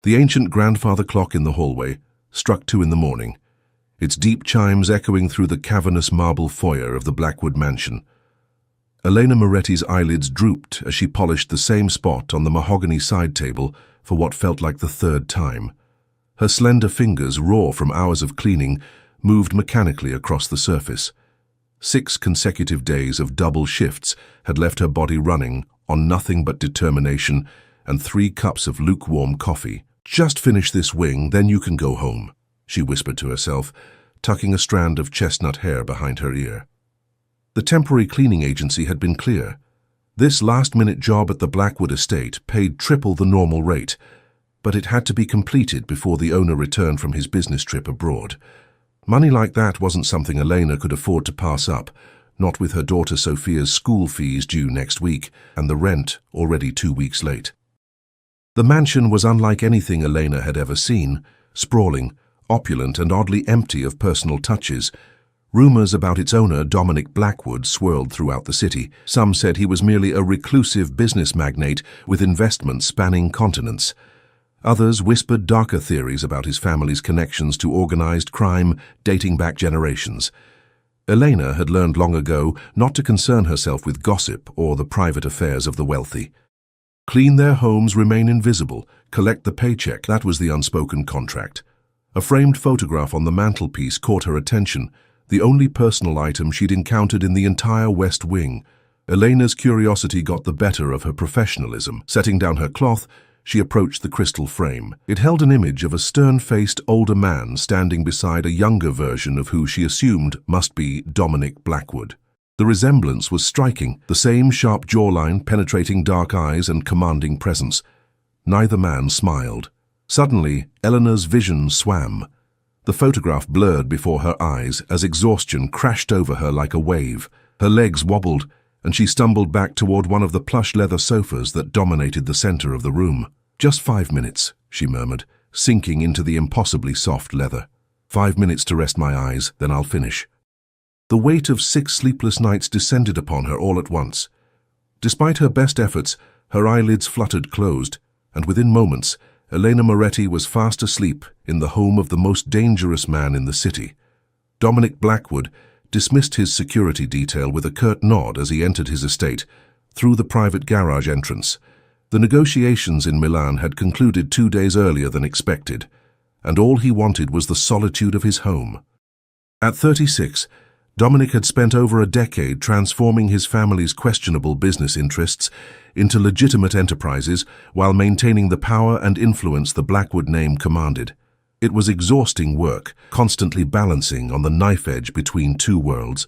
The ancient grandfather clock in the hallway struck 2 in the morning, its deep chimes echoing through the cavernous marble foyer of the Blackwood mansion. Elena Moretti's eyelids drooped as she polished the same spot on the mahogany side table for what felt like the 3rd time. Her slender fingers, raw from hours of cleaning, moved mechanically across the surface. 6 consecutive days of double shifts had left her body running on nothing but determination and 3 cups of lukewarm coffee. "Just finish this wing, then you can go home," she whispered to herself, tucking a strand of chestnut hair behind her ear. The temporary cleaning agency had been clear. This last-minute job at the Blackwood estate paid triple the normal rate, but it had to be completed before the owner returned from his business trip abroad. Money like that wasn't something Elena could afford to pass up, not with her daughter Sophia's school fees due next week and the rent already 2 weeks late. The mansion was unlike anything Elena had ever seen, sprawling, opulent and oddly empty of personal touches. Rumors about its owner, Dominic Blackwood, swirled throughout the city. Some said he was merely a reclusive business magnate with investments spanning continents. Others whispered darker theories about his family's connections to organized crime dating back generations. Elena had learned long ago not to concern herself with gossip or the private affairs of the wealthy. Clean their homes, remain invisible, collect the paycheck, that was the unspoken contract. A framed photograph on the mantelpiece caught her attention, the only personal item she'd encountered in the entire West Wing. Elena's curiosity got the better of her professionalism. Setting down her cloth, she approached the crystal frame. It held an image of a stern-faced older man standing beside a younger version of who she assumed must be Dominic Blackwood. The resemblance was striking, the same sharp jawline, penetrating dark eyes and commanding presence. Neither man smiled. Suddenly, Eleanor's vision swam. The photograph blurred before her eyes as exhaustion crashed over her like a wave. Her legs wobbled, and she stumbled back toward one of the plush leather sofas that dominated the center of the room. "Just 5 minutes," she murmured, sinking into the impossibly soft leather. "5 minutes to rest my eyes, then I'll finish." The weight of 6 sleepless nights descended upon her all at once. Despite her best efforts, her eyelids fluttered closed, and within moments, Elena Moretti was fast asleep in the home of the most dangerous man in the city. Dominic Blackwood dismissed his security detail with a curt nod as he entered his estate, through the private garage entrance. The negotiations in Milan had concluded 2 days earlier than expected, and all he wanted was the solitude of his home. At 36, Dominic had spent over a decade transforming his family's questionable business interests into legitimate enterprises while maintaining the power and influence the Blackwood name commanded. It was exhausting work, constantly balancing on the knife edge between 2 worlds.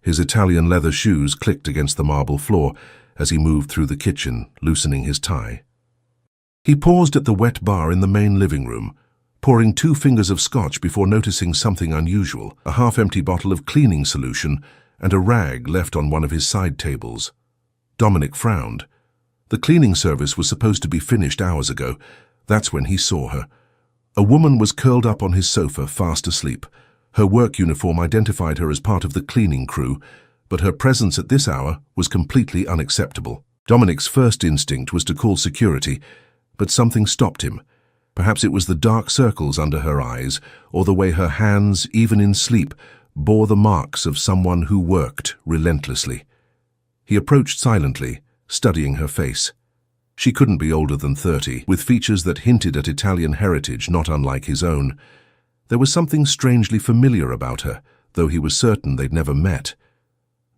His Italian leather shoes clicked against the marble floor as he moved through the kitchen, loosening his tie. He paused at the wet bar in the main living room, pouring 2 fingers of scotch before noticing something unusual, a half-empty bottle of cleaning solution and a rag left on one of his side tables. Dominic frowned. The cleaning service was supposed to be finished hours ago. That's when he saw her. A woman was curled up on his sofa, fast asleep. Her work uniform identified her as part of the cleaning crew, but her presence at this hour was completely unacceptable. Dominic's first instinct was to call security, but something stopped him. Perhaps it was the dark circles under her eyes, or the way her hands, even in sleep, bore the marks of someone who worked relentlessly. He approached silently, studying her face. She couldn't be older than 30, with features that hinted at Italian heritage not unlike his own. There was something strangely familiar about her, though he was certain they'd never met.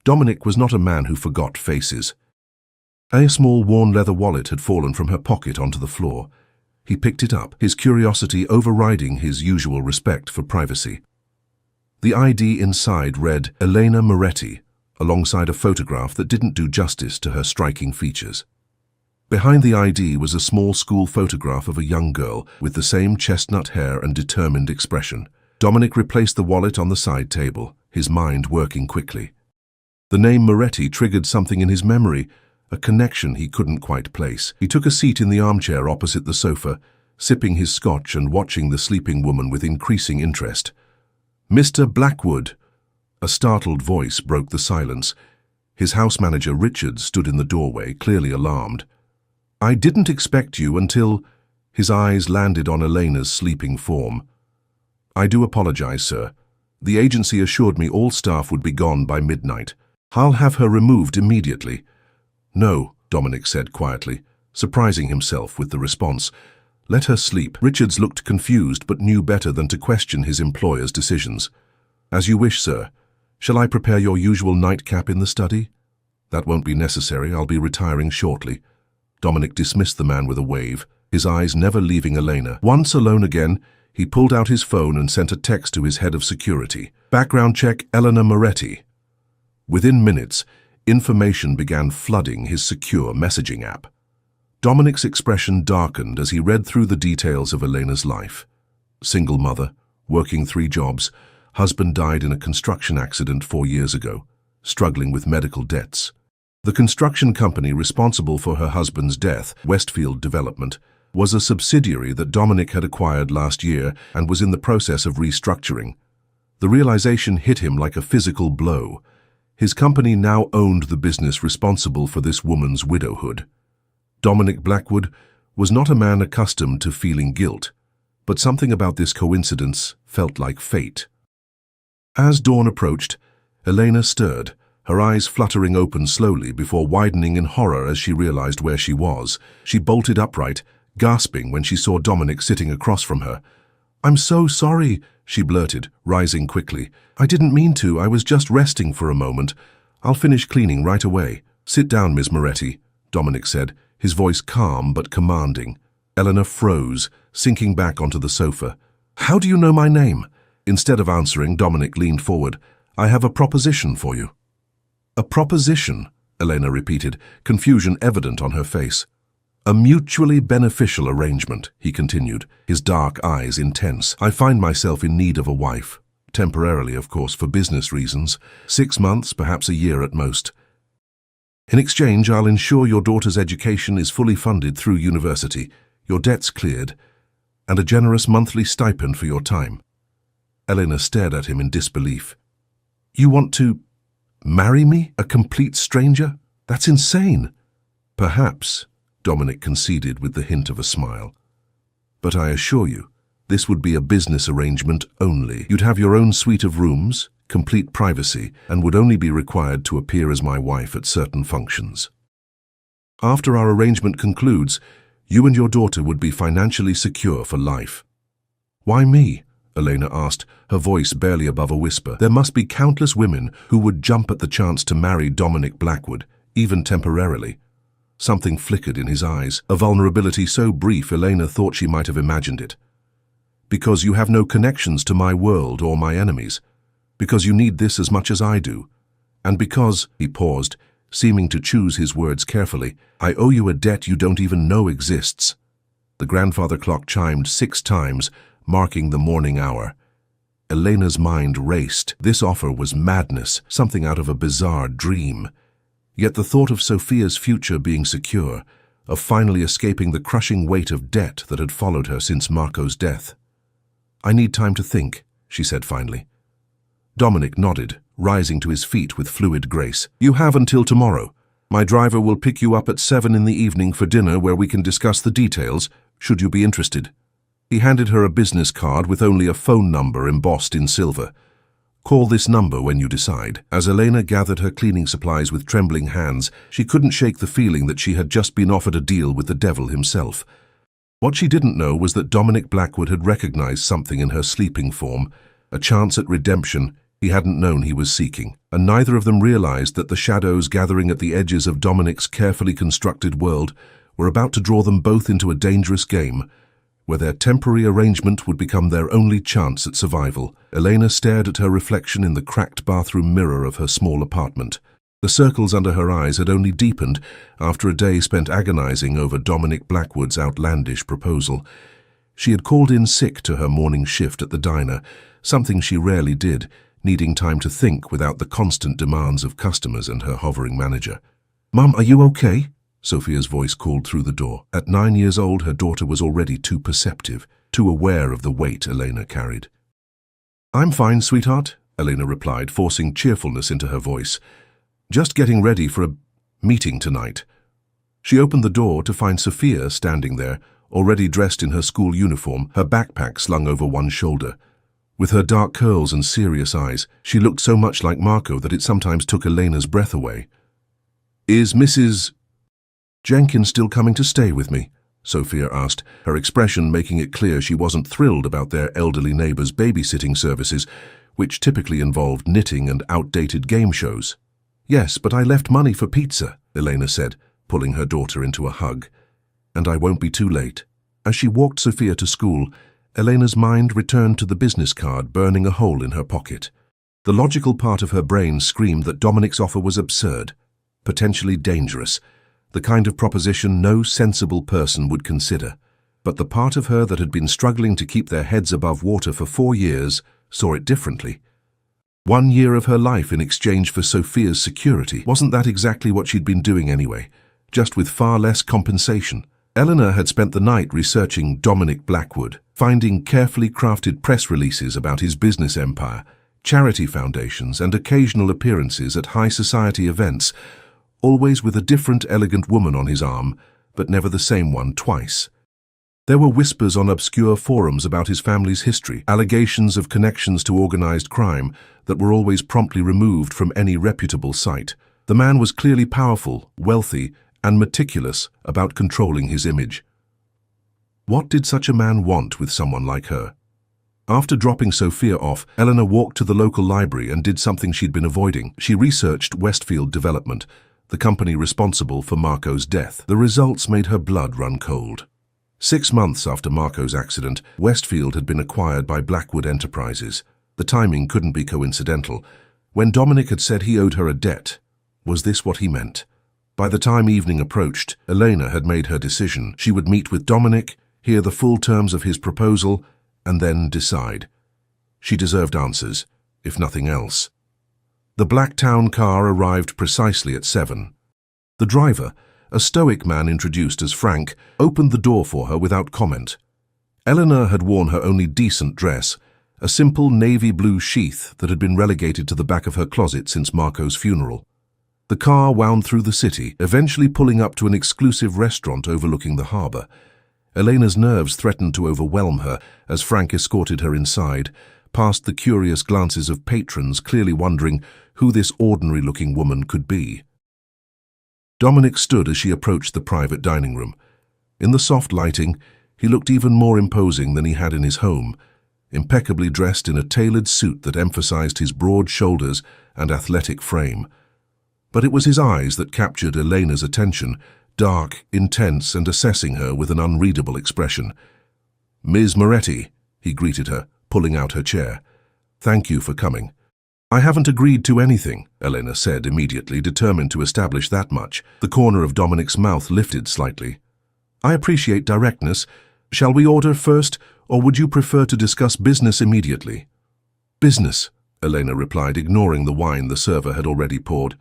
Dominic was not a man who forgot faces. A small worn leather wallet had fallen from her pocket onto the floor. He picked it up, his curiosity overriding his usual respect for privacy. The ID inside read Elena Moretti, alongside a photograph that didn't do justice to her striking features. Behind the ID was a small school photograph of a young girl with the same chestnut hair and determined expression. Dominic replaced the wallet on the side table, his mind working quickly. The name Moretti triggered something in his memory, a connection he couldn't quite place. He took a seat in the armchair opposite the sofa, sipping his scotch and watching the sleeping woman with increasing interest. "Mr. Blackwood!" A startled voice broke the silence. His house manager, Richard, stood in the doorway, clearly alarmed. "I didn't expect you until—" His eyes landed on Elena's sleeping form. "I do apologize, sir. The agency assured me all staff would be gone by midnight. I'll have her removed immediately." "No," Dominic said quietly, surprising himself with the response. "Let her sleep." Richards looked confused but knew better than to question his employer's decisions. "As you wish, sir. Shall I prepare your usual nightcap in the study?" "That won't be necessary. I'll be retiring shortly." Dominic dismissed the man with a wave, his eyes never leaving Elena. Once alone again, he pulled out his phone and sent a text to his head of security. "Background check Elena Moretti." Within minutes, information began flooding his secure messaging app. Dominic's expression darkened as he read through the details of Elena's life. Single mother, working 3 jobs, husband died in a construction accident 4 years ago, struggling with medical debts. The construction company responsible for her husband's death, Westfield Development, was a subsidiary that Dominic had acquired last year and was in the process of restructuring. The realization hit him like a physical blow. His company now owned the business responsible for this woman's widowhood. Dominic Blackwood was not a man accustomed to feeling guilt, but something about this coincidence felt like fate. As dawn approached, Elena stirred, her eyes fluttering open slowly before widening in horror as she realized where she was. She bolted upright, gasping when she saw Dominic sitting across from her. "I'm so sorry," she blurted, rising quickly. "I didn't mean to. I was just resting for a moment. I'll finish cleaning right away." "Sit down, Miss Moretti," Dominic said, his voice calm but commanding. Elena froze, sinking back onto the sofa. "How do you know my name?" Instead of answering, Dominic leaned forward. "I have a proposition for you." "A proposition?" Elena repeated, confusion evident on her face. "A mutually beneficial arrangement," he continued, his dark eyes intense. "I find myself in need of a wife. Temporarily, of course, for business reasons. 6 months, perhaps a year at most. In exchange, I'll ensure your daughter's education is fully funded through university, your debts cleared, and a generous monthly stipend for your time." Elena stared at him in disbelief. "You want to marry me, a complete stranger? That's insane." "Perhaps," Dominic conceded with the hint of a smile. "But I assure you, this would be a business arrangement only. You'd have your own suite of rooms, complete privacy, and would only be required to appear as my wife at certain functions. After our arrangement concludes, you and your daughter would be financially secure for life." "Why me?" Elena asked, her voice barely above a whisper. "There must be countless women who would jump at the chance to marry Dominic Blackwood, even temporarily." Something flickered in his eyes, a vulnerability so brief Elena thought she might have imagined it. "Because you have no connections to my world or my enemies. Because you need this as much as I do. And because," he paused, seeming to choose his words carefully, "I owe you a debt you don't even know exists." The grandfather clock chimed 6 times, marking the morning hour. Elena's mind raced. This offer was madness, something out of a bizarre dream. Yet the thought of Sophia's future being secure, of finally escaping the crushing weight of debt that had followed her since Marco's death. "I need time to think," she said finally. Dominic nodded, rising to his feet with fluid grace. "You have until tomorrow. My driver will pick you up at 7 in the evening for dinner where we can discuss the details, should you be interested." He handed her a business card with only a phone number embossed in silver. "Call this number when you decide." As Elena gathered her cleaning supplies with trembling hands, she couldn't shake the feeling that she had just been offered a deal with the devil himself. What she didn't know was that Dominic Blackwood had recognized something in her sleeping form, a chance at redemption he hadn't known he was seeking, and neither of them realized that the shadows gathering at the edges of Dominic's carefully constructed world were about to draw them both into a dangerous game, where their temporary arrangement would become their only chance at survival. Elena stared at her reflection in the cracked bathroom mirror of her small apartment. The circles under her eyes had only deepened after a day spent agonizing over Dominic Blackwood's outlandish proposal. She had called in sick to her morning shift at the diner, something she rarely did, needing time to think without the constant demands of customers and her hovering manager. "Mum, are you okay?" Sophia's voice called through the door. At 9 years old, her daughter was already too perceptive, too aware of the weight Elena carried. "I'm fine, sweetheart," Elena replied, forcing cheerfulness into her voice. "Just getting ready for a meeting tonight." She opened the door to find Sophia standing there, already dressed in her school uniform, her backpack slung over one shoulder. With her dark curls and serious eyes, she looked so much like Marco that it sometimes took Elena's breath away. "Is Mrs. Jenkins still coming to stay with me?" Sophia asked, her expression making it clear she wasn't thrilled about their elderly neighbor's babysitting services, which typically involved knitting and outdated game shows. "Yes, but I left money for pizza," Elena said, pulling her daughter into a hug. "And I won't be too late." As she walked Sophia to school, Elena's mind returned to the business card burning a hole in her pocket. The logical part of her brain screamed that Dominic's offer was absurd, potentially dangerous, the kind of proposition no sensible person would consider. But the part of her that had been struggling to keep their heads above water for 4 years saw it differently. 1 year of her life in exchange for Sophia's security. Wasn't that exactly what she'd been doing anyway, just with far less compensation? Eleanor had spent the night researching Dominic Blackwood, finding carefully crafted press releases about his business empire, charity foundations, and occasional appearances at high society events, always with a different elegant woman on his arm, but never the same one twice. There were whispers on obscure forums about his family's history, allegations of connections to organized crime that were always promptly removed from any reputable site. The man was clearly powerful, wealthy, and meticulous about controlling his image. What did such a man want with someone like her? After dropping Sophia off, Eleanor walked to the local library and did something she'd been avoiding. She researched Westfield Development, the company responsible for Marco's death. The results made her blood run cold. 6 months after Marco's accident, Westfield had been acquired by Blackwood Enterprises. The timing couldn't be coincidental. When Dominic had said he owed her a debt, was this what he meant? By the time evening approached, Elena had made her decision. She would meet with Dominic, hear the full terms of his proposal, and then decide. She deserved answers, if nothing else. The Blacktown car arrived precisely at 7. The driver, a stoic man introduced as Frank, opened the door for her without comment. Eleanor had worn her only decent dress, a simple navy blue sheath that had been relegated to the back of her closet since Marco's funeral. The car wound through the city, eventually pulling up to an exclusive restaurant overlooking the harbor. Elena's nerves threatened to overwhelm her as Frank escorted her inside, past the curious glances of patrons clearly wondering who this ordinary-looking woman could be. Dominic stood as she approached the private dining room. In the soft lighting, he looked even more imposing than he had in his home, impeccably dressed in a tailored suit that emphasized his broad shoulders and athletic frame. But it was his eyes that captured Elena's attention, dark, intense, and assessing her with an unreadable expression. "Ms. Moretti," he greeted her, pulling out her chair. "Thank you for coming." "I haven't agreed to anything," Elena said immediately, determined to establish that much. The corner of Dominic's mouth lifted slightly. "I appreciate directness. Shall we order first, or would you prefer to discuss business immediately?" "Business," Elena replied, ignoring the wine the server had already poured.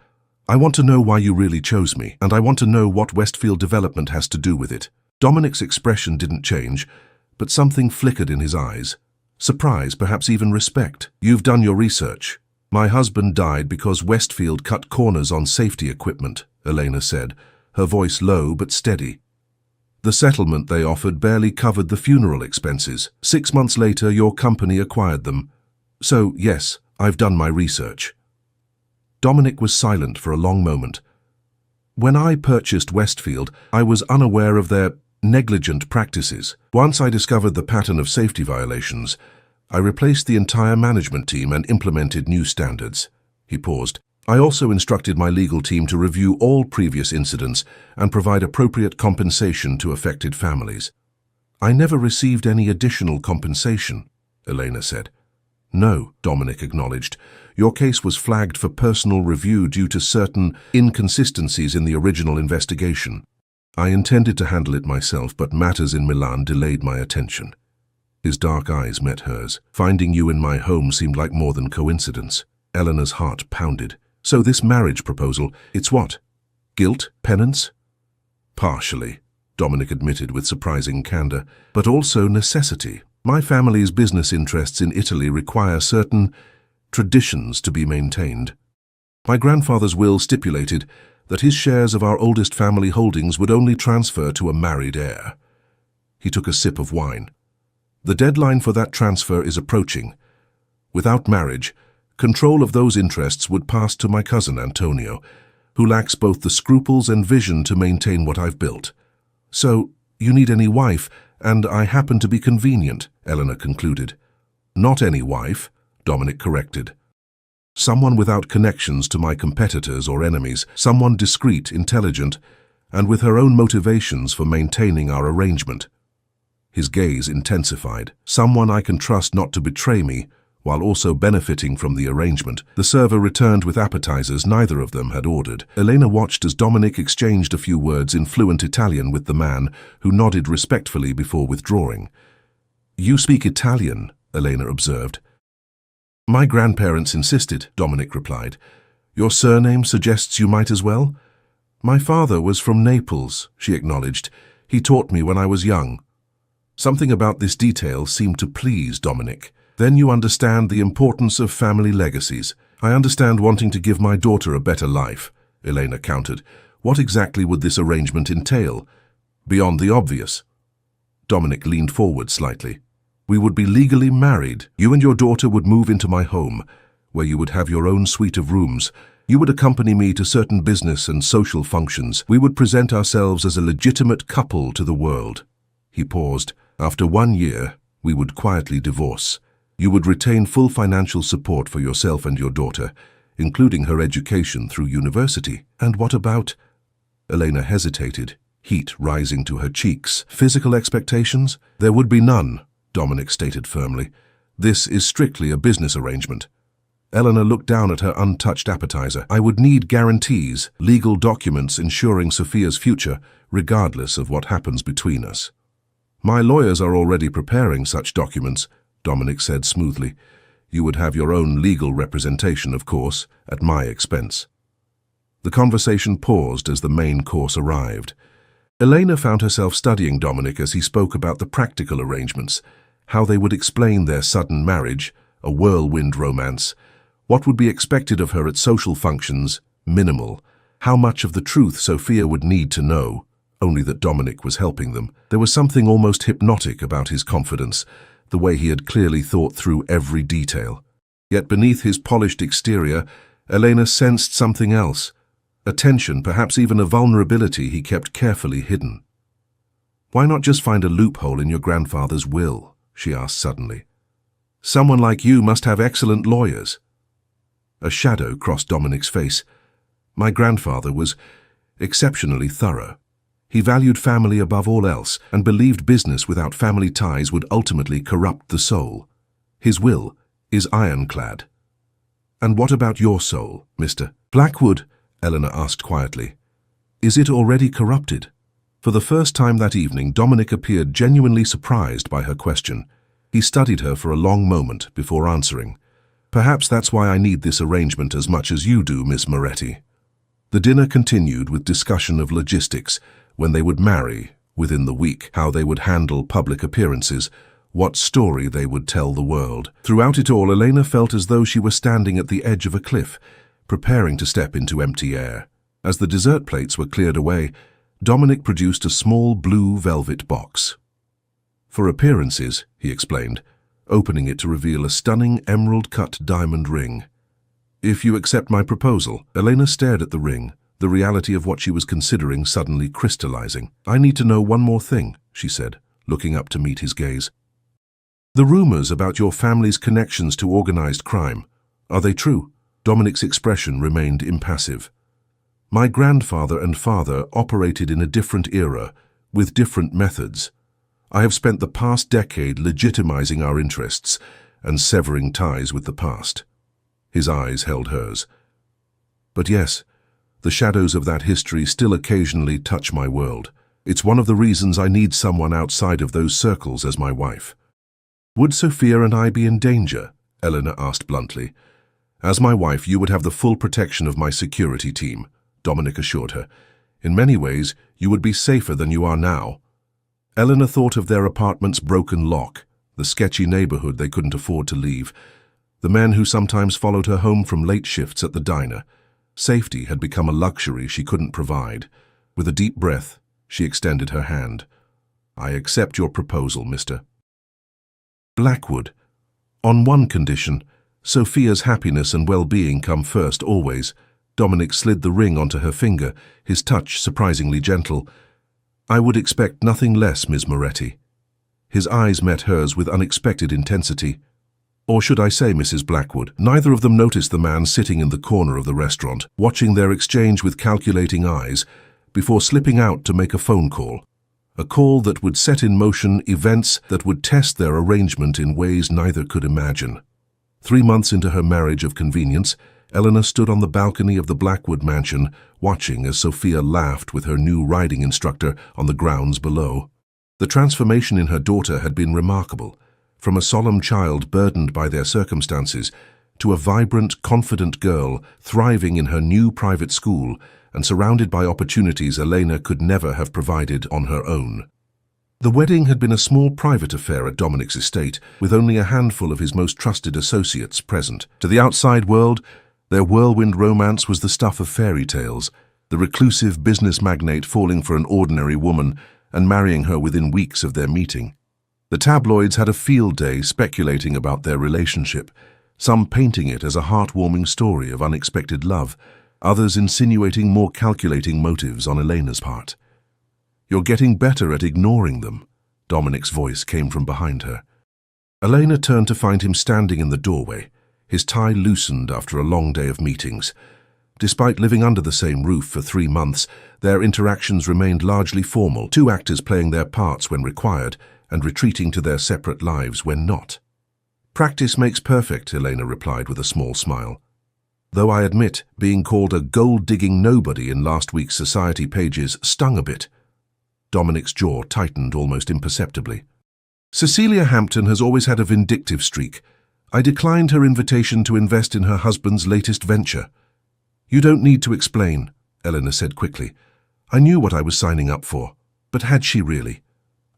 "I want to know why you really chose me, and I want to know what Westfield Development has to do with it." Dominic's expression didn't change, but something flickered in his eyes. Surprise, perhaps even respect. "You've done your research. My husband died because Westfield cut corners on safety equipment," Elena said, her voice low but steady. "The settlement they offered barely covered the funeral expenses. 6 months later, your company acquired them. So, yes, I've done my research." Dominic was silent for a long moment. "When I purchased Westfield, I was unaware of their negligent practices. Once I discovered the pattern of safety violations, I replaced the entire management team and implemented new standards." He paused. "I also instructed my legal team to review all previous incidents and provide appropriate compensation to affected families." "I never received any additional compensation," Elena said. "No," Dominic acknowledged. "Your case was flagged for personal review due to certain inconsistencies in the original investigation. I intended to handle it myself, but matters in Milan delayed my attention." His dark eyes met hers. "Finding you in my home seemed like more than coincidence." Eleanor's heart pounded. "So this marriage proposal, it's what? Guilt? Penance?" "Partially," Dominic admitted with surprising candor, "but also necessity. My family's business interests in Italy require certain traditions to be maintained. My grandfather's will stipulated that his shares of our oldest family holdings would only transfer to a married heir." He took a sip of wine. The deadline for that transfer is approaching. Without marriage, control of those interests would pass to my cousin Antonio, who lacks both the scruples and vision to maintain what I've built. So, you need any wife, and I happen to be convenient, Eleanor concluded. Not any wife, Dominic corrected. Someone without connections to my competitors or enemies, someone discreet, intelligent, and with her own motivations for maintaining our arrangement. His gaze intensified. Someone I can trust not to betray me, while also benefiting from the arrangement. The server returned with appetizers neither of them had ordered. Elena watched as Dominic exchanged a few words in fluent Italian with the man, who nodded respectfully before withdrawing. "You speak Italian," Elena observed. "My grandparents insisted," Dominic replied. "Your surname suggests you might as well?" "My father was from Naples," she acknowledged. "He taught me when I was young." Something about this detail seemed to please Dominic. "Then you understand the importance of family legacies." "I understand wanting to give my daughter a better life," Elena countered. "What exactly would this arrangement entail? Beyond the obvious." Dominic leaned forward slightly. "We would be legally married. You and your daughter would move into my home, where you would have your own suite of rooms. You would accompany me to certain business and social functions. We would present ourselves as a legitimate couple to the world." He paused. "After 1 year, we would quietly divorce. You would retain full financial support for yourself and your daughter, including her education through university." "And what about—" Elena hesitated, heat rising to her cheeks. "Physical expectations?" "There would be none," Dominic stated firmly. "This is strictly a business arrangement." Eleanor looked down at her untouched appetizer. "I would need guarantees, legal documents ensuring Sophia's future, regardless of what happens between us." "My lawyers are already preparing such documents," Dominic said smoothly. "You would have your own legal representation, of course, at my expense." The conversation paused as the main course arrived. Elena found herself studying Dominic as he spoke about the practical arrangements, how they would explain their sudden marriage, a whirlwind romance. What would be expected of her at social functions? Minimal. How much of the truth Sophia would need to know? Only that Dominic was helping them. There was something almost hypnotic about his confidence, the way he had clearly thought through every detail. Yet beneath his polished exterior, Elena sensed something else, a tension, perhaps even a vulnerability he kept carefully hidden. "Why not just find a loophole in your grandfather's will?" she asked suddenly. "Someone like you must have excellent lawyers." A shadow crossed Dominic's face. "My grandfather was exceptionally thorough. He valued family above all else and believed business without family ties would ultimately corrupt the soul. His will is ironclad." "And what about your soul, Mr. Blackwood?" Eleanor asked quietly. "Is it already corrupted?" For the first time that evening, Dominic appeared genuinely surprised by her question. He studied her for a long moment before answering. "Perhaps that's why I need this arrangement as much as you do, Miss Moretti." The dinner continued with discussion of logistics, when they would marry, within the week, how they would handle public appearances, what story they would tell the world. Throughout it all, Elena felt as though she were standing at the edge of a cliff, preparing to step into empty air. As the dessert plates were cleared away, Dominic produced a small blue velvet box. "For appearances," he explained, opening it to reveal a stunning emerald-cut diamond ring. "If you accept my proposal." Elena stared at the ring, the reality of what she was considering suddenly crystallizing. "I need to know one more thing," she said, looking up to meet his gaze. "The rumors about your family's connections to organized crime, are they true?" Dominic's expression remained impassive. "My grandfather and father operated in a different era, with different methods. I have spent the past decade legitimizing our interests and severing ties with the past." His eyes held hers. "But yes, the shadows of that history still occasionally touch my world. It's one of the reasons I need someone outside of those circles as my wife." "Would Sophia and I be in danger?" Eleanor asked bluntly. "As my wife, you would have the full protection of my security team," Dominic assured her. "In many ways, you would be safer than you are now." Eleanor thought of their apartment's broken lock, the sketchy neighborhood they couldn't afford to leave, the men who sometimes followed her home from late shifts at the diner. Safety had become a luxury she couldn't provide. With a deep breath, she extended her hand. I accept your proposal, Mr. Blackwood. On one condition, Sophia's happiness and well-being come first always. Dominic slid the ring onto her finger, his touch surprisingly gentle. I would expect nothing less, Ms. Moretti. His eyes met hers with unexpected intensity. Or should I say, Mrs. Blackwood? Neither of them noticed the man sitting in the corner of the restaurant, watching their exchange with calculating eyes, before slipping out to make a phone call. A call that would set in motion events that would test their arrangement in ways neither could imagine. 3 months into her marriage of convenience, Eleanor stood on the balcony of the Blackwood mansion, watching as Sophia laughed with her new riding instructor on the grounds below. The transformation in her daughter had been remarkable. From a solemn child burdened by their circumstances, to a vibrant, confident girl thriving in her new private school and surrounded by opportunities Elena could never have provided on her own. The wedding had been a small private affair at Dominic's estate, with only a handful of his most trusted associates present. To the outside world, their whirlwind romance was the stuff of fairy tales, the reclusive business magnate falling for an ordinary woman and marrying her within weeks of their meeting. The tabloids had a field day speculating about their relationship, some painting it as a heartwarming story of unexpected love, others insinuating more calculating motives on Elena's part. You're getting better at ignoring them, Dominic's voice came from behind her. Elena turned to find him standing in the doorway, his tie loosened after a long day of meetings. Despite living under the same roof for 3 months, their interactions remained largely formal, 2 actors playing their parts when required and retreating to their separate lives when not. Practice makes perfect, Elena replied with a small smile. Though I admit being called a gold-digging nobody in last week's society pages stung a bit. Dominic's jaw tightened almost imperceptibly. Cecilia Hampton has always had a vindictive streak. I declined her invitation to invest in her husband's latest venture. You don't need to explain, Eleanor said quickly. I knew what I was signing up for, but had she really?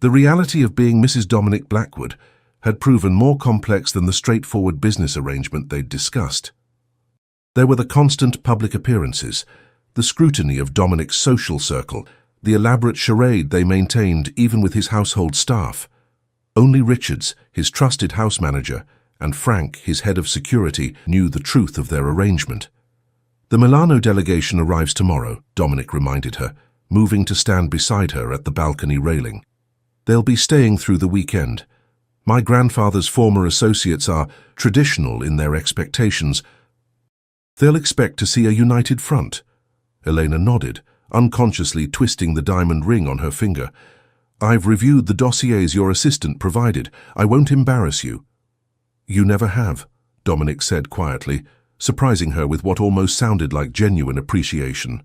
The reality of being Mrs. Dominic Blackwood had proven more complex than the straightforward business arrangement they'd discussed. There were the constant public appearances, the scrutiny of Dominic's social circle, the elaborate charade they maintained even with his household staff. Only Richards, his trusted house manager, and Frank, his head of security, knew the truth of their arrangement. The Milano delegation arrives tomorrow, Dominic reminded her, moving to stand beside her at the balcony railing. They'll be staying through the weekend. My grandfather's former associates are traditional in their expectations. They'll expect to see a united front. Elena nodded, unconsciously twisting the diamond ring on her finger. I've reviewed the dossiers your assistant provided. I won't embarrass you. You never have, Dominic said quietly, surprising her with what almost sounded like genuine appreciation.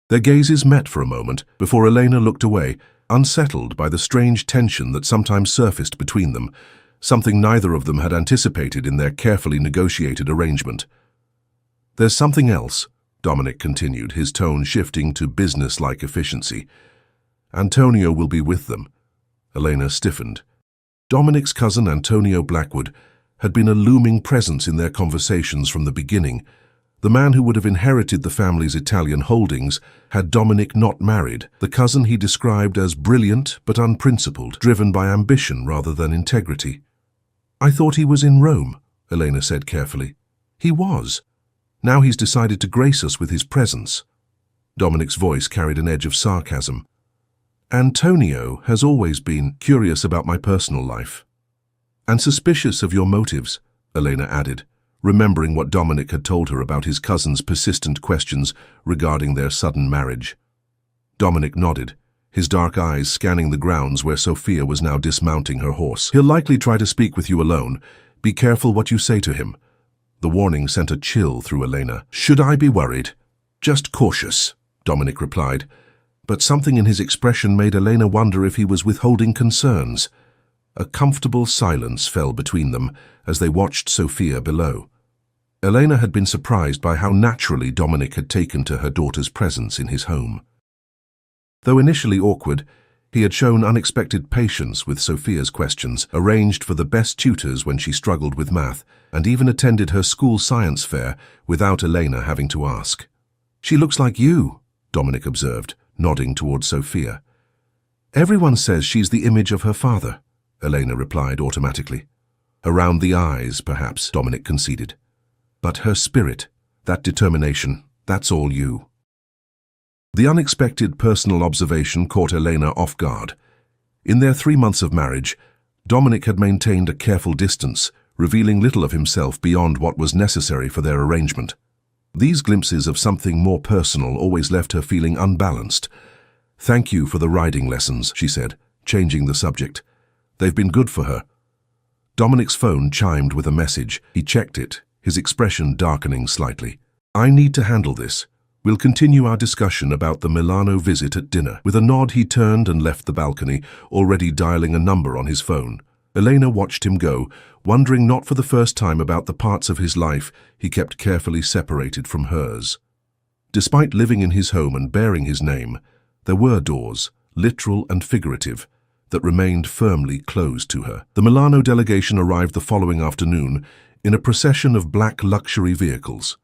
Their gazes met for a moment before Elena looked away, unsettled by the strange tension that sometimes surfaced between them, something neither of them had anticipated in their carefully negotiated arrangement. There's something else, Dominic continued, his tone shifting to business-like efficiency. Antonio will be with them. Elena stiffened. Dominic's cousin Antonio Blackwood had been a looming presence in their conversations from the beginning. The man who would have inherited the family's Italian holdings had Dominic not married, the cousin he described as brilliant but unprincipled, driven by ambition rather than integrity. I thought he was in Rome, Elena said carefully. He was. Now he's decided to grace us with his presence. Dominic's voice carried an edge of sarcasm. Antonio has always been curious about my personal life. And suspicious of your motives, Elena added, remembering what Dominic had told her about his cousin's persistent questions regarding their sudden marriage. Dominic nodded, his dark eyes scanning the grounds where Sophia was now dismounting her horse. He'll likely try to speak with you alone. Be careful what you say to him. The warning sent a chill through Elena. Should I be worried? Just cautious, Dominic replied, but something in his expression made Elena wonder if he was withholding concerns. A comfortable silence fell between them as they watched Sophia below. Elena had been surprised by how naturally Dominic had taken to her daughter's presence in his home. Though initially awkward, he had shown unexpected patience with Sophia's questions, arranged for the best tutors when she struggled with math, and even attended her school science fair without Elena having to ask. She looks like you, Dominic observed, nodding toward Sophia. Everyone says she's the image of her father, Elena replied automatically. Around the eyes, perhaps, Dominic conceded. But her spirit, that determination, that's all you. The unexpected personal observation caught Elena off guard. In their 3 months of marriage, Dominic had maintained a careful distance, revealing little of himself beyond what was necessary for their arrangement. These glimpses of something more personal always left her feeling unbalanced. "Thank you for the riding lessons," she said, changing the subject. "They've been good for her." Dominic's phone chimed with a message. He checked it, his expression darkening slightly. "I need to handle this. We'll continue our discussion about the Milano visit at dinner." With a nod, he turned and left the balcony, already dialing a number on his phone. Elena watched him go, wondering not for the first time about the parts of his life he kept carefully separated from hers. Despite living in his home and bearing his name, there were doors, literal and figurative, that remained firmly closed to her. The Milano delegation arrived the following afternoon in a procession of black luxury vehicles.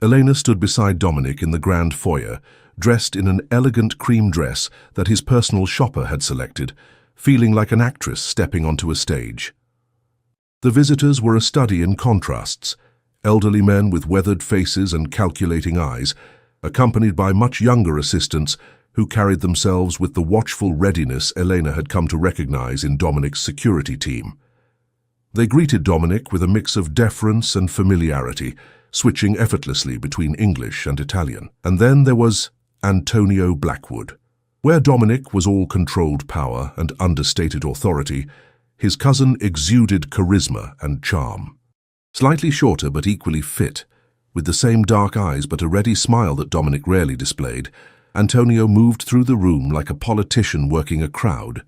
Elena stood beside Dominic in the grand foyer, dressed in an elegant cream dress that his personal shopper had selected, feeling like an actress stepping onto a stage. The visitors were a study in contrasts, elderly men with weathered faces and calculating eyes, accompanied by much younger assistants who carried themselves with the watchful readiness Elena had come to recognize in Dominic's security team. They greeted Dominic with a mix of deference and familiarity, switching effortlessly between English and Italian. And then there was Antonio Blackwood. Where Dominic was all controlled power and understated authority, his cousin exuded charisma and charm. Slightly shorter but equally fit, with the same dark eyes but a ready smile that Dominic rarely displayed, Antonio moved through the room like a politician working a crowd.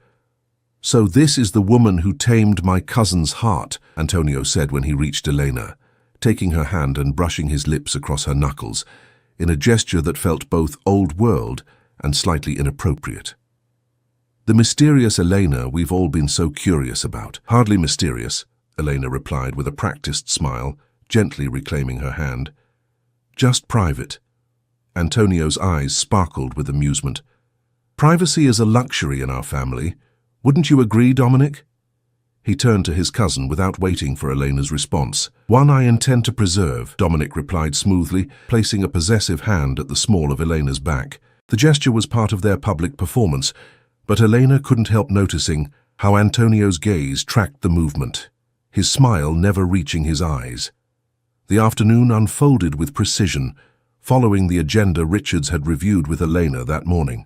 "So this is the woman who tamed my cousin's heart," Antonio said when he reached Elena, taking her hand and brushing his lips across her knuckles, in a gesture that felt both old-world and slightly inappropriate. "The mysterious Elena we've all been so curious about." "Hardly mysterious," Elena replied with a practiced smile, gently reclaiming her hand. "Just private." Antonio's eyes sparkled with amusement. "Privacy is a luxury in our family. Wouldn't you agree, Dominic?" He turned to his cousin without waiting for Elena's response. "One I intend to preserve," Dominic replied smoothly, placing a possessive hand at the small of Elena's back. The gesture was part of their public performance, but Elena couldn't help noticing how Antonio's gaze tracked the movement, his smile never reaching his eyes. The afternoon unfolded with precision, following the agenda Richards had reviewed with Elena that morning.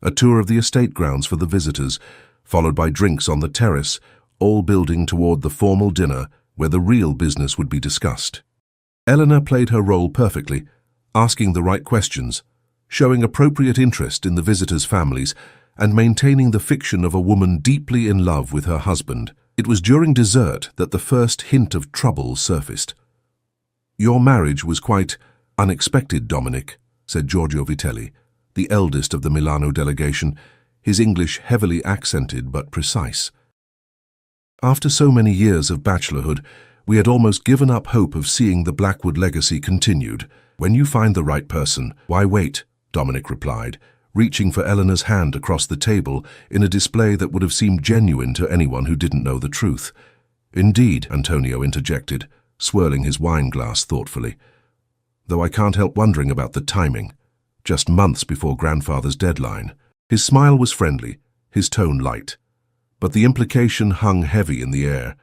A tour of the estate grounds for the visitors, followed by drinks on the terrace, all building toward the formal dinner where the real business would be discussed. Eleanor played her role perfectly, asking the right questions, showing appropriate interest in the visitors' families, and maintaining the fiction of a woman deeply in love with her husband. It was during dessert that the first hint of trouble surfaced. "Your marriage was quite unexpected, Dominic," said Giorgio Vitelli, the eldest of the Milano delegation, his English heavily accented but precise. "After so many years of bachelorhood, we had almost given up hope of seeing the Blackwood legacy continued. When you find the right person, why wait?" Dominic replied, reaching for Eleanor's hand across the table in a display that would have seemed genuine to anyone who didn't know the truth. "Indeed," Antonio interjected, swirling his wine glass thoughtfully. "Though I can't help wondering about the timing, just months before grandfather's deadline." His smile was friendly, his tone light, but the implication hung heavy in the air.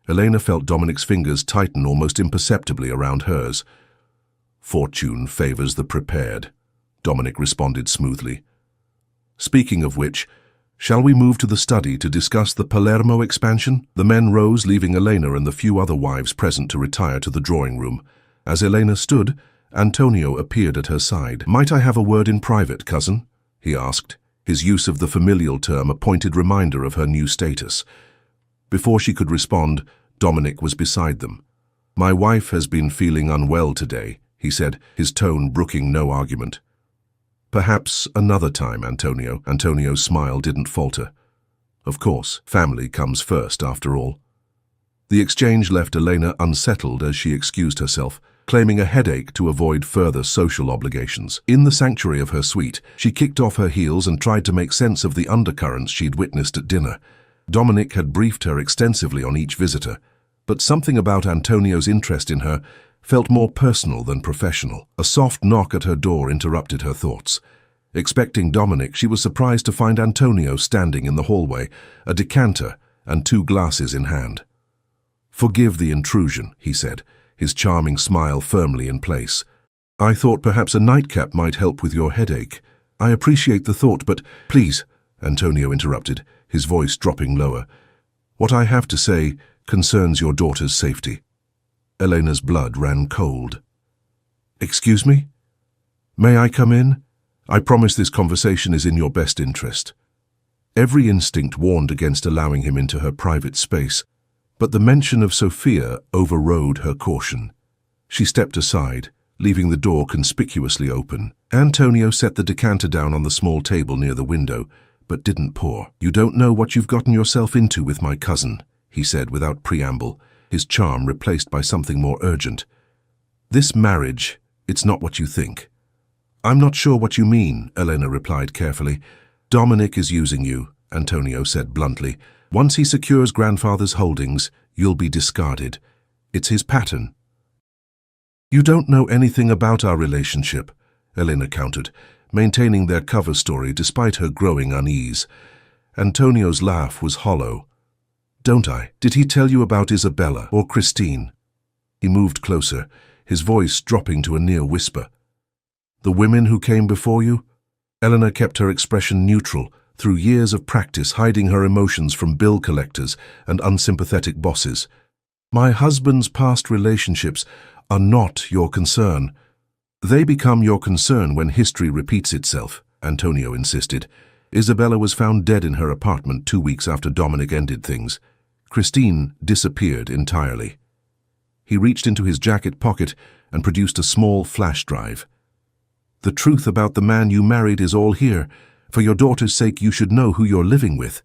Elena felt Dominic's fingers tighten almost imperceptibly around hers. "Fortune favors the prepared," Dominic responded smoothly. "Speaking of which, shall we move to the study to discuss the Palermo expansion?" The men rose, leaving Elena and the few other wives present to retire to the drawing room. As Elena stood, Antonio appeared at her side. "Might I have a word in private, cousin?" he asked, his use of the familial term a pointed reminder of her new status. Before she could respond, Dominic was beside them. "My wife has been feeling unwell today," he said, his tone brooking no argument. "Perhaps another time, Antonio." Antonio's smile didn't falter. Of course, family comes first, after all. The exchange left Elena unsettled as she excused herself. claiming a headache to avoid further social obligations. In the sanctuary of her suite, she kicked off her heels and tried to make sense of the undercurrents she'd witnessed at dinner. Dominic had briefed her extensively on each visitor, but something about Antonio's interest in her felt more personal than professional. A soft knock at her door interrupted her thoughts. Expecting Dominic, she was surprised to find Antonio standing in the hallway, a decanter and 2 glasses in hand. "Forgive the intrusion," he said, his charming smile firmly in place. "I thought perhaps a nightcap might help with your headache. I appreciate the thought, but—" "Please," Antonio interrupted, his voice dropping lower. "What I have to say concerns your daughter's safety." Elena's blood ran cold. "Excuse me? May I come in? I promise this conversation is in your best interest." Every instinct warned against allowing him into her private space, but the mention of Sophia overrode her caution. She stepped aside, leaving the door conspicuously open. Antonio set the decanter down on the small table near the window, but didn't pour. "You don't know what you've gotten yourself into with my cousin," he said without preamble, his charm replaced by something more urgent. "This marriage, it's not what you think." "I'm not sure what you mean," Elena replied carefully. "Dominic is using you," Antonio said bluntly. "Once he secures grandfather's holdings, you'll be discarded. It's his pattern." "You don't know anything about our relationship," Elena countered, maintaining their cover story despite her growing unease. Antonio's laugh was hollow. "Don't I? Did he tell you about Isabella or Christine?" He moved closer, his voice dropping to a near whisper. "The women who came before you?" Elena kept her expression neutral, through years of practice hiding her emotions from bill collectors and unsympathetic bosses. "My husband's past relationships are not your concern." "They become your concern when history repeats itself," Antonio insisted. "Isabella was found dead in her apartment 2 weeks after Dominic ended things. Christine disappeared entirely." He reached into his jacket pocket and produced a small flash drive. "The truth about the man you married is all here. For your daughter's sake, you should know who you're living with."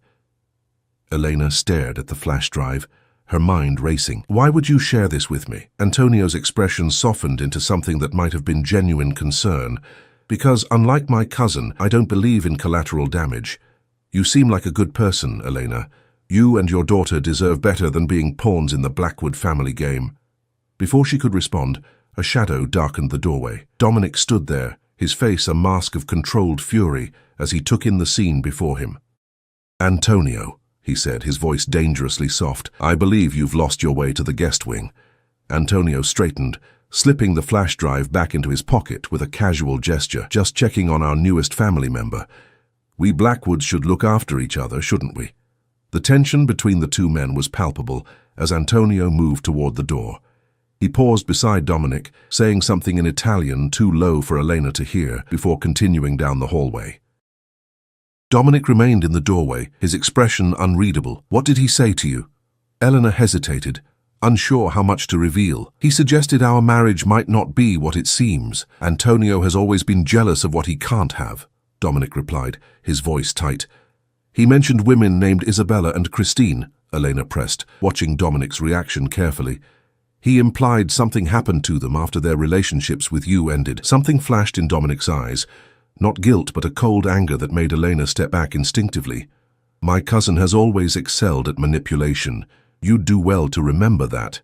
Elena stared at the flash drive, her mind racing. "Why would you share this with me?" Antonio's expression softened into something that might have been genuine concern. "Because, unlike my cousin, I don't believe in collateral damage. You seem like a good person, Elena. You and your daughter deserve better than being pawns in the Blackwood family game." Before she could respond, a shadow darkened the doorway. Dominic stood there, his face a mask of controlled fury as he took in the scene before him. "Antonio," he said, his voice dangerously soft, "I believe you've lost your way to the guest wing." Antonio straightened, slipping the flash drive back into his pocket with a casual gesture. "Just checking on our newest family member. We Blackwoods should look after each other, shouldn't we?" The tension between the 2 men was palpable as Antonio moved toward the door. He paused beside Dominic, saying something in Italian too low for Elena to hear, before continuing down the hallway. Dominic remained in the doorway, his expression unreadable. "What did he say to you?" Elena hesitated, unsure how much to reveal. "He suggested our marriage might not be what it seems. Antonio has always been jealous of what he can't have," Dominic replied, his voice tight. "He mentioned women named Isabella and Christine," Elena pressed, watching Dominic's reaction carefully. "He implied something happened to them after their relationships with you ended." Something flashed in Dominic's eyes. Not guilt, but a cold anger that made Elena step back instinctively. "My cousin has always excelled at manipulation. You'd do well to remember that."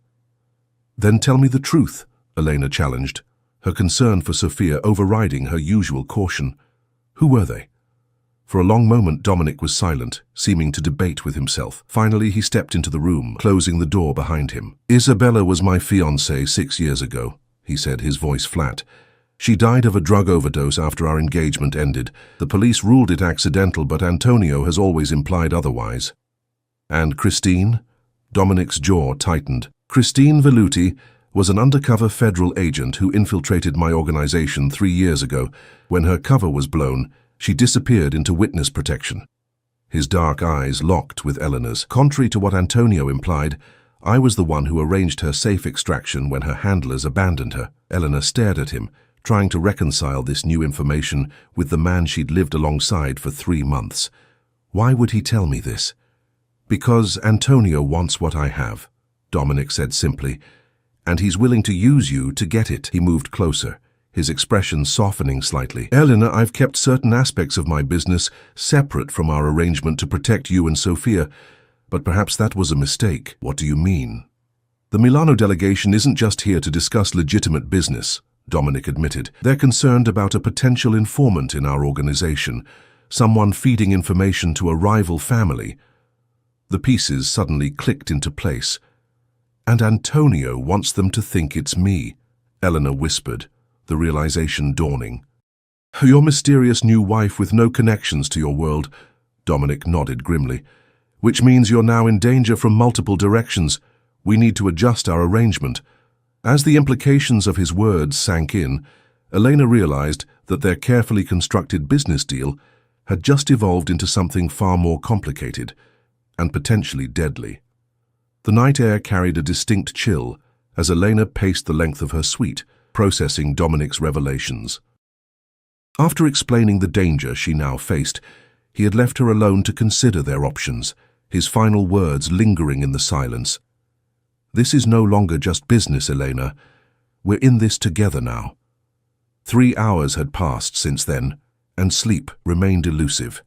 "Then tell me the truth," Elena challenged, her concern for Sophia overriding her usual caution. "Who were they?" For a long moment Dominic was silent, seeming to debate with himself. Finally he stepped into the room, closing the door behind him. "Isabella was my fiancée 6 years ago," he said, his voice flat. "She died of a drug overdose after our engagement ended. The police ruled it accidental, but Antonio has always implied otherwise." "And Christine?" Dominic's jaw tightened. "Christine Velluti was an undercover federal agent who infiltrated my organization 3 years ago. When her cover was blown, she disappeared into witness protection." His dark eyes locked with Elena's. "Contrary to what Antonio implied, I was the one who arranged her safe extraction when her handlers abandoned her." Elena stared at him, trying to reconcile this new information with the man she'd lived alongside for 3 months. "Why would he tell me this?" "Because Antonio wants what I have," Dominic said simply. and he's willing to use you to get it. He moved closer, his expression softening slightly. Elena, I've kept certain aspects of my business separate from our arrangement to protect you and Sophia, but perhaps that was a mistake. What do you mean? The Milano delegation isn't just here to discuss legitimate business, Dominic admitted. They're concerned about a potential informant in our organization, someone feeding information to a rival family. The pieces suddenly clicked into place. And Antonio wants them to think it's me, Eleanor whispered, the realization dawning. Your mysterious new wife with no connections to your world, Dominic nodded grimly, which means you're now in danger from multiple directions. We need to adjust our arrangement. As the implications of his words sank in, Elena realized that their carefully constructed business deal had just evolved into something far more complicated and potentially deadly. The night air carried a distinct chill as Elena paced the length of her suite, processing Dominic's revelations. After explaining the danger she now faced, he had left her alone to consider their options, his final words lingering in the silence. This is no longer just business, Elena. We're in this together now. 3 hours had passed since then, and sleep remained elusive.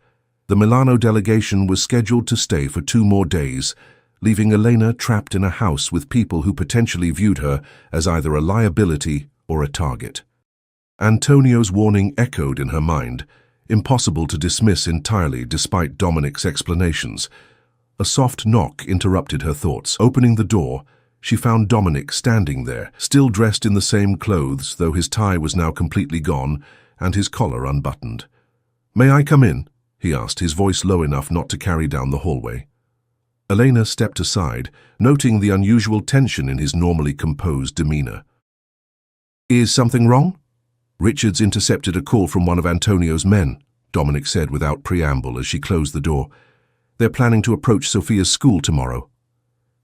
The Milano delegation was scheduled to stay for 2 more days, leaving Elena trapped in a house with people who potentially viewed her as either a liability or a target. Antonio's warning echoed in her mind, impossible to dismiss entirely despite Dominic's explanations. A soft knock interrupted her thoughts. Opening the door, she found Dominic standing there, still dressed in the same clothes, though his tie was now completely gone and his collar unbuttoned. "May I come in?" he asked, his voice low enough not to carry down the hallway. Elena stepped aside, noting the unusual tension in his normally composed demeanor. "Is something wrong?" "Richards intercepted a call from one of Antonio's men," Dominic said without preamble as she closed the door. "They're planning to approach Sophia's school tomorrow."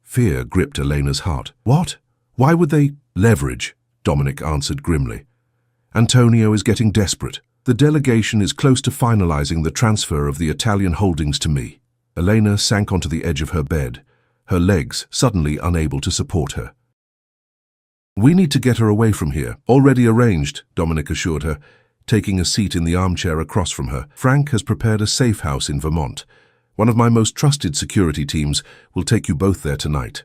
Fear gripped Elena's heart. "What? Why would they—" "Leverage," Dominic answered grimly. "Antonio is getting desperate. The delegation is close to finalizing the transfer of the Italian holdings to me." Elena sank onto the edge of her bed, her legs suddenly unable to support her. "We need to get her away from here." "Already arranged," Dominic assured her, taking a seat in the armchair across from her. "Frank has prepared a safe house in Vermont. One of my most trusted security teams will take you both there tonight."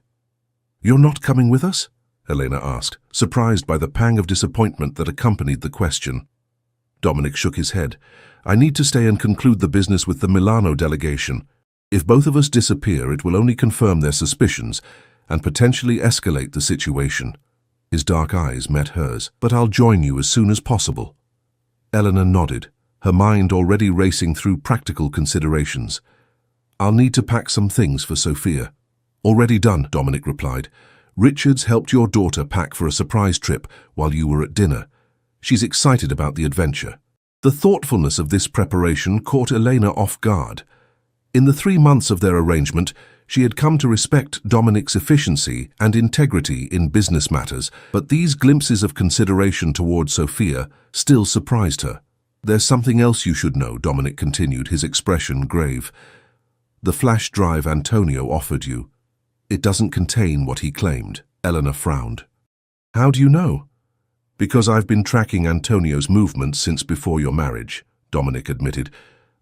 "You're not coming with us?" Elena asked, surprised by the pang of disappointment that accompanied the question. Dominic shook his head. "I need to stay and conclude the business with the Milano delegation. If both of us disappear, it will only confirm their suspicions and potentially escalate the situation." His dark eyes met hers. "But I'll join you as soon as possible." Eleanor nodded, her mind already racing through practical considerations. "I'll need to pack some things for Sophia." "Already done," Dominic replied. "Richards helped your daughter pack for a surprise trip while you were at dinner. She's excited about the adventure." The thoughtfulness of this preparation caught Elena off guard. In the 3 months of their arrangement, she had come to respect Dominic's efficiency and integrity in business matters, but these glimpses of consideration toward Sophia still surprised her. "There's something else you should know," Dominic continued, his expression grave. "The flash drive Antonio offered you. It doesn't contain what he claimed." Eleanor frowned. "How do you know?" "Because I've been tracking Antonio's movements since before your marriage," Dominic admitted.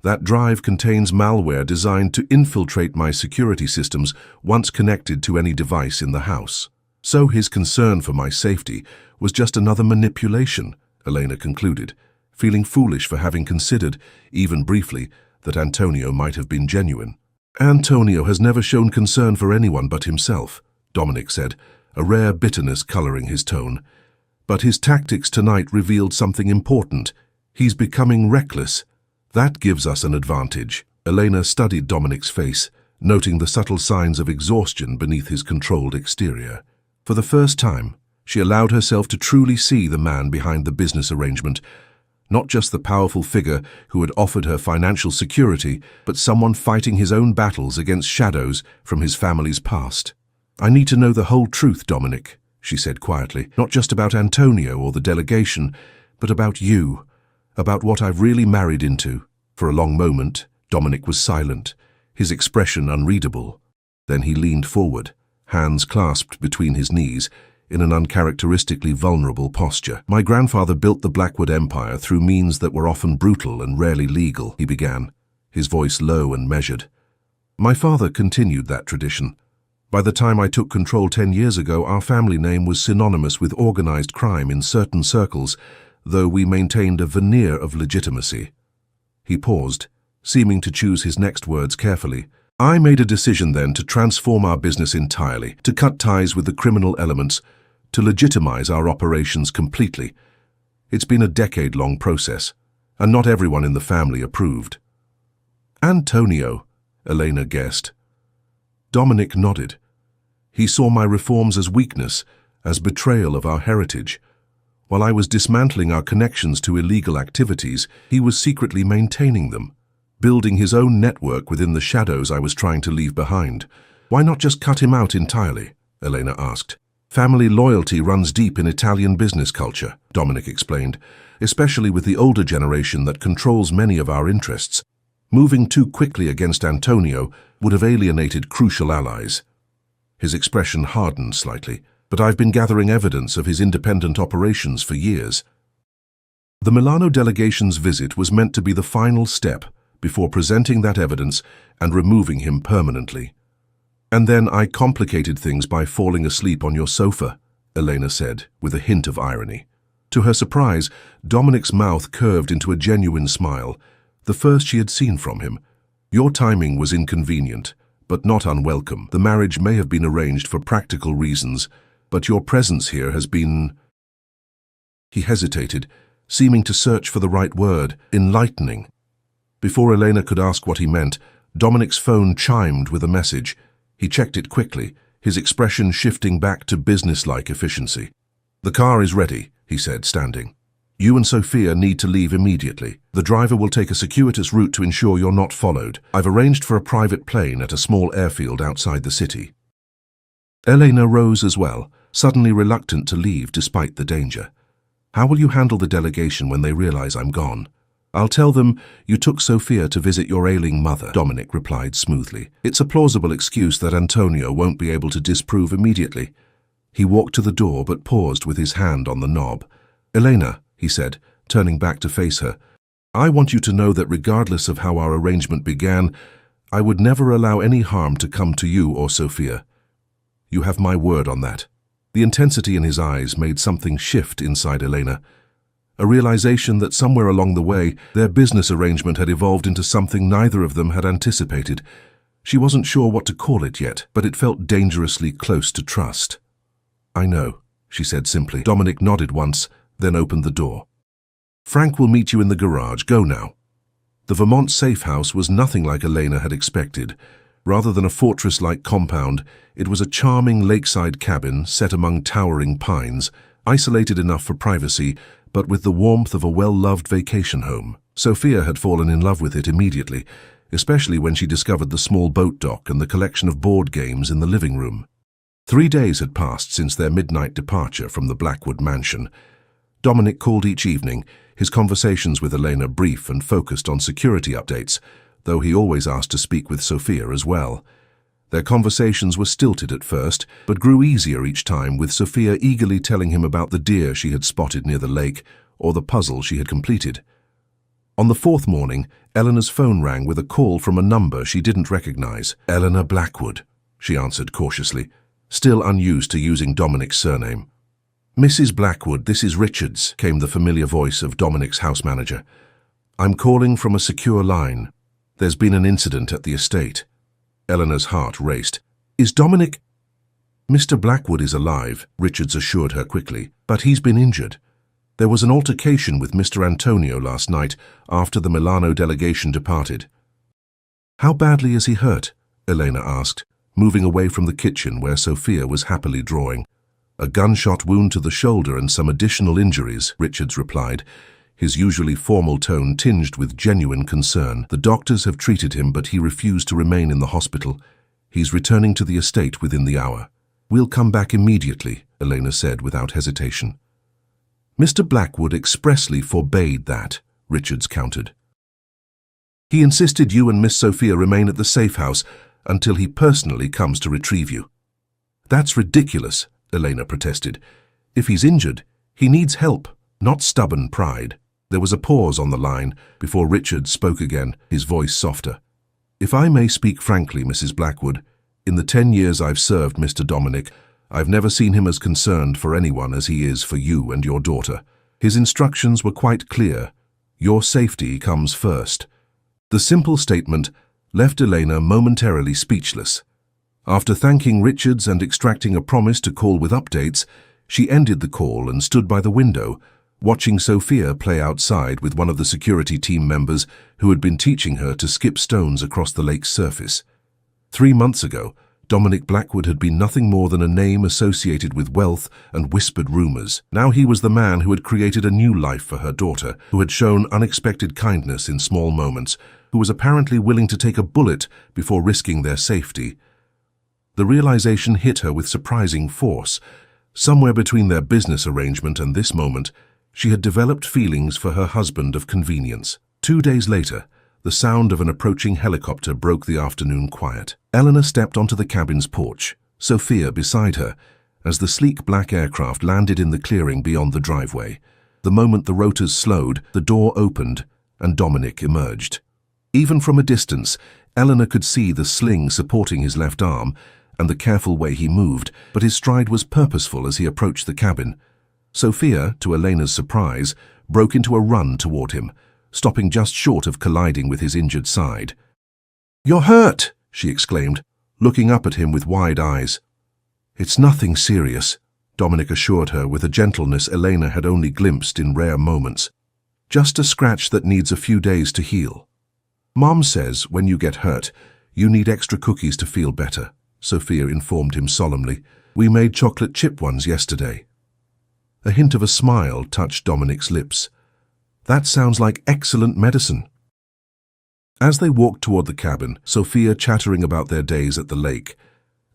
"That drive contains malware designed to infiltrate my security systems once connected to any device in the house. So his concern for my safety was just another manipulation," Elena concluded, feeling foolish for having considered, even briefly, that Antonio might have been genuine. "Antonio has never shown concern for anyone but himself," Dominic said, a rare bitterness coloring his tone. "But his tactics tonight revealed something important. He's becoming reckless. That gives us an advantage." Elena studied Dominic's face, noting the subtle signs of exhaustion beneath his controlled exterior. For the first time, she allowed herself to truly see the man behind the business arrangement, not just the powerful figure who had offered her financial security, but someone fighting his own battles against shadows from his family's past. "I need to know the whole truth, Dominic," she said quietly, "not just about Antonio or the delegation, but about you, about what I've really married into." For a long moment, Dominic was silent, his expression unreadable. Then he leaned forward, hands clasped between his knees, in an uncharacteristically vulnerable posture. "My grandfather built the Blackwood Empire through means that were often brutal and rarely legal," he began, his voice low and measured. "My father continued that tradition. By the time I took control 10 years ago, our family name was synonymous with organized crime in certain circles, though we maintained a veneer of legitimacy." He paused, seeming to choose his next words carefully. "I made a decision then to transform our business entirely, to cut ties with the criminal elements, to legitimize our operations completely. It's been a decade-long process, and not everyone in the family approved." "Antonio," Elena guessed. Dominic nodded. He saw my reforms as weakness, as betrayal of our heritage. While I was dismantling our connections to illegal activities, he was secretly maintaining them, building his own network within the shadows I was trying to leave behind. "Why not just cut him out entirely?" Elena asked. "Family loyalty runs deep in Italian business culture," Dominic explained, "especially with the older generation that controls many of our interests. Moving too quickly against Antonio would have alienated crucial allies." His expression hardened slightly, "But I've been gathering evidence of his independent operations for years." The Milano delegation's visit was meant to be the final step before presenting that evidence and removing him permanently. "And then I complicated things by falling asleep on your sofa," Elena said, with a hint of irony. To her surprise, Dominic's mouth curved into a genuine smile, the first she had seen from him. "Your timing was inconvenient, but not unwelcome. The marriage may have been arranged for practical reasons, but your presence here has been—" He hesitated, seeming to search for the right word. "Enlightening." Before Elena could ask what he meant, Dominic's phone chimed with a message. He checked it quickly, his expression shifting back to businesslike efficiency. "The car is ready," he said, standing. "You and Sophia need to leave immediately. The driver will take a circuitous route to ensure you're not followed. I've arranged for a private plane at a small airfield outside the city." Elena rose as well, suddenly reluctant to leave despite the danger. "How will you handle the delegation when they realize I'm gone?" "I'll tell them you took Sophia to visit your ailing mother," Dominic replied smoothly. "It's a plausible excuse that Antonio won't be able to disprove immediately." He walked to the door but paused with his hand on the knob. "Elena," he said, turning back to face her, "I want you to know that regardless of how our arrangement began, I would never allow any harm to come to you or Sophia. You have my word on that." The intensity in his eyes made something shift inside Elena, a realization that somewhere along the way, their business arrangement had evolved into something neither of them had anticipated. She wasn't sure what to call it yet, but it felt dangerously close to trust. "I know," she said simply. Dominic nodded once, then opened the door. "Frank will meet you in the garage. Go now." The Vermont safe house was nothing like Elena had expected. Rather than a fortress-like compound, it was a charming lakeside cabin set among towering pines, isolated enough for privacy, but with the warmth of a well-loved vacation home. Sophia had fallen in love with it immediately, especially when she discovered the small boat dock and the collection of board games in the living room. 3 days had passed since their midnight departure from the Blackwood mansion. Dominic called each evening, his conversations with Elena brief and focused on security updates, though he always asked to speak with Sophia as well. Their conversations were stilted at first, but grew easier each time, with Sophia eagerly telling him about the deer she had spotted near the lake or the puzzle she had completed. On the 4th morning, Eleanor's phone rang with a call from a number she didn't recognize. "Eleanor Blackwood," she answered cautiously, still unused to using Dominic's surname. "Mrs. Blackwood, this is Richards," came the familiar voice of Dominic's house manager. "I'm calling from a secure line. There's been an incident at the estate." Eleanor's heart raced. "Is Dominic—" "Mr. Blackwood is alive," Richards assured her quickly, "but he's been injured. There was an altercation with Mr. Antonio last night after the Milano delegation departed." "How badly is he hurt?" Elena asked, moving away from the kitchen where Sophia was happily drawing. "A gunshot wound to the shoulder and some additional injuries," Richards replied, his usually formal tone tinged with genuine concern. "The doctors have treated him, but he refused to remain in the hospital. He's returning to the estate within the hour." "We'll come back immediately," Elena said without hesitation. "Mr. Blackwood expressly forbade that," Richards countered. "He insisted you and Miss Sophia remain at the safe house until he personally comes to retrieve you." "That's ridiculous," Elena protested. "If he's injured, he needs help, not stubborn pride." There was a pause on the line before Richard spoke again, his voice softer. "If I may speak frankly, Mrs. Blackwood, in the 10 years I've served Mr. Dominic, I've never seen him as concerned for anyone as he is for you and your daughter. His instructions were quite clear. Your safety comes first." The simple statement left Elena momentarily speechless. After thanking Richards and extracting a promise to call with updates, she ended the call and stood by the window, watching Sophia play outside with one of the security team members who had been teaching her to skip stones across the lake's surface. 3 months ago, Dominic Blackwood had been nothing more than a name associated with wealth and whispered rumors. Now he was the man who had created a new life for her daughter, who had shown unexpected kindness in small moments, who was apparently willing to take a bullet before risking their safety. The realization hit her with surprising force. Somewhere between their business arrangement and this moment, she had developed feelings for her husband of convenience. 2 days later, the sound of an approaching helicopter broke the afternoon quiet. Eleanor stepped onto the cabin's porch, Sophia beside her, as the sleek black aircraft landed in the clearing beyond the driveway. The moment the rotors slowed, the door opened, and Dominic emerged. Even from a distance, Eleanor could see the sling supporting his left arm and the careful way he moved, but his stride was purposeful as he approached the cabin. Sophia, to Elena's surprise, broke into a run toward him, stopping just short of colliding with his injured side. "You're hurt!" she exclaimed, looking up at him with wide eyes. "It's nothing serious," Dominic assured her with a gentleness Elena had only glimpsed in rare moments. "Just a scratch that needs a few days to heal. Mom says when you get hurt, you need extra cookies to feel better," Sophia informed him solemnly. "We made chocolate chip ones yesterday." A hint of a smile touched Dominic's lips. "That sounds like excellent medicine." As they walked toward the cabin, Sophia chattering about their days at the lake,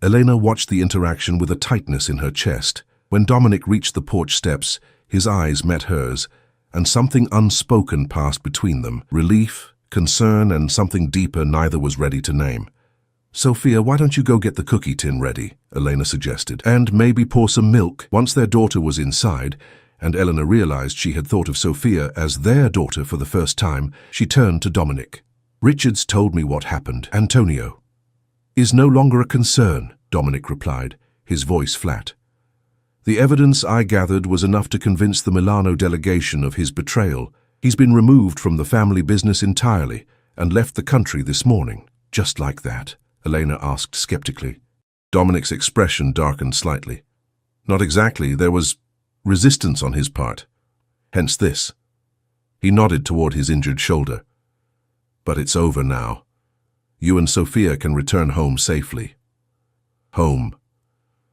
Elena watched the interaction with a tightness in her chest. When Dominic reached the porch steps, his eyes met hers, and something unspoken passed between them. Relief, concern, and something deeper neither was ready to name. "Sophia, why don't you go get the cookie tin ready?" Elena suggested, "and maybe pour some milk." Once their daughter was inside, and Eleanor realized she had thought of Sophia as their daughter for the first time, she turned to Dominic. "Richards told me what happened. Antonio is no longer a concern," Dominic replied, his voice flat. "The evidence I gathered was enough to convince the Milano delegation of his betrayal. He's been removed from the family business entirely and left the country this morning." "Just like that?" Elena asked skeptically. Dominic's expression darkened slightly. "Not exactly. There was resistance on his part. Hence this." He nodded toward his injured shoulder. "But it's over now. You and Sophia can return home safely." Home.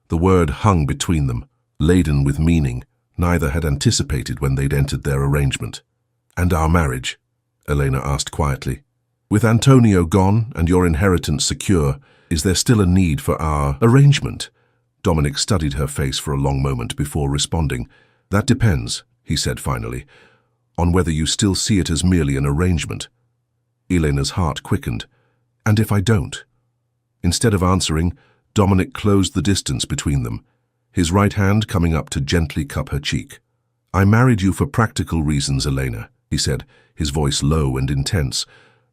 The word hung between them, laden with meaning neither had anticipated when they'd entered their arrangement. "And our marriage?" Elena asked quietly. "With Antonio gone and your inheritance secure, is there still a need for our arrangement?" Dominic studied her face for a long moment before responding. "That depends," he said finally, "on whether you still see it as merely an arrangement." Elena's heart quickened. "And if I don't?" Instead of answering, Dominic closed the distance between them, his right hand coming up to gently cup her cheek. "I married you for practical reasons, Elena," he said, his voice low and intense.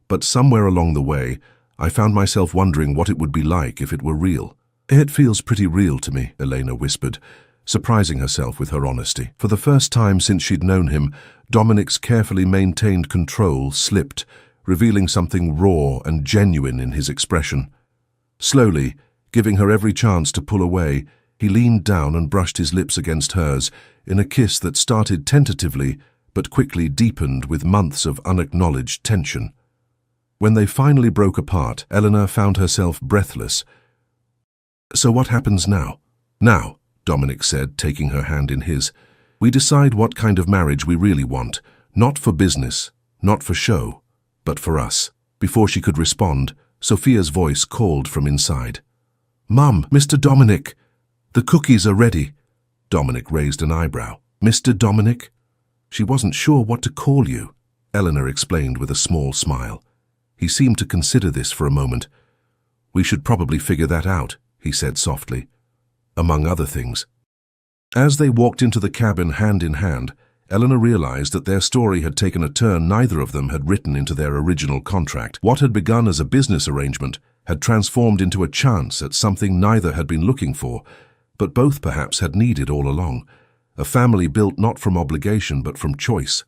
"But somewhere along the way, I found myself wondering what it would be like if it were real." "It feels pretty real to me," Elena whispered, surprising herself with her honesty. For the first time since she'd known him, Dominic's carefully maintained control slipped, revealing something raw and genuine in his expression. Slowly, giving her every chance to pull away, he leaned down and brushed his lips against hers in a kiss that started tentatively but quickly deepened with months of unacknowledged tension. When they finally broke apart, Eleanor found herself breathless. "So what happens now?" "Now," Dominic said, taking her hand in his, "we decide what kind of marriage we really want, not for business, not for show, but for us." Before she could respond, Sophia's voice called from inside. "Mum, Mr. Dominic, the cookies are ready." Dominic raised an eyebrow. "Mr. Dominic?" "She wasn't sure what to call you," Eleanor explained with a small smile. He seemed to consider this for a moment. "We should probably figure that out," he said softly. "Among other things." As they walked into the cabin hand in hand, Eleanor realized that their story had taken a turn neither of them had written into their original contract. What had begun as a business arrangement had transformed into a chance at something neither had been looking for, but both perhaps had needed all along. A family built not from obligation but from choice.